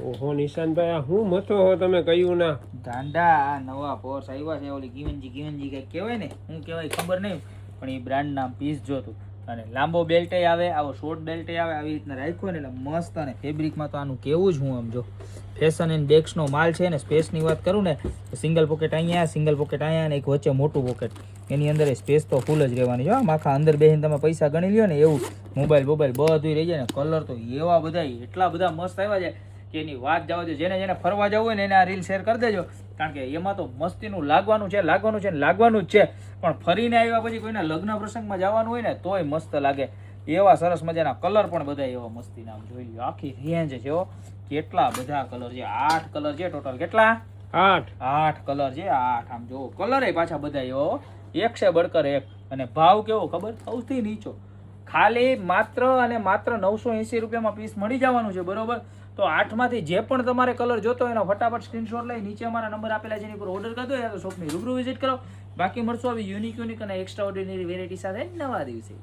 ઓહો નિશાંતભાઈ, આ હું મથો હો તમે કહ્યું ના. ગાંડા આ નવા પોર્સ આવ્યા છે, ઓલી ગીવનજી કઈ કહેવાય ને, હું કહેવાય ખબર નહીં, પણ એ બ્રાન્ડ નામ પીસ જોતું. અને લાંબો બેલ્ટ આવે, આવો શોર્ટ બેલ્ટ આવે, આવી રીતના રાખ્યો ને એટલે મસ્ત. અને ફેબ્રિકમાં તો આનું કેવું જ હું આમ જો ફેશન એન્ડ ડેક્સનો માલ છે ને. સ્પેસની વાત કરું ને, સિંગલ પોકેટ અહીંયા, સિંગલ પોકેટ અહીંયા, અને એક વચ્ચે મોટું પોકેટ. એની અંદર સ્પેસ તો ફૂલ જ રહેવાની છે. આખા અંદર બેસીને તમે પૈસા ગણી લ્યો ને એવું. મોબાઈલ બધું રહી જાય ને. કલર તો એવા બધા એટલા બધા મસ્ત આવ્યા છે કે એની વાત જવા દો. જેને ફરવા જવું હોય ને એને આ રીલ શેર કરી દેજો, કારણ કે એમાં તો મસ્તીનું લાગવાનું છે જ છે. પણ ફરીને આવ્યા પછી કોઈના લગ્ન પ્રસંગમાં જવાનું હોય ને તોય મસ્ત લાગે એવા સરસ મજાના કલર પણ બધા એવા મસ્તીના. આમ જોઈ લો આખી રેન્જ છે. કેટલા બધા કલર છે, 8 કલર છે ટોટલ. કેટલા? 8 કલર છે. 8 આમ જોવો કલર એ પાછા બધા એવો એક છે બળકર એક. અને ભાવ કેવો ખબર? સૌથી નીચો, ખાલી માત્ર અને માત્ર 980 રૂપિયામાં પીસ મળી જવાનું છે. બરોબર? તો 8 માંથી જે પણ તમારે કલર જોતો હોય એનો ફટાફટ સ્ક્રીનશોટ લઈ નીચે અમારા નંબર આપેલા છે એની પર ઓર્ડર કરી દો, યા તો શોપની રૂબરૂ વિઝિટ કરો. બાકી મળશો આવી યુનિક અને એક્સ્ટ્રા ઓર્ડિનરી વેરાયટી સાથે નવા દિવસે.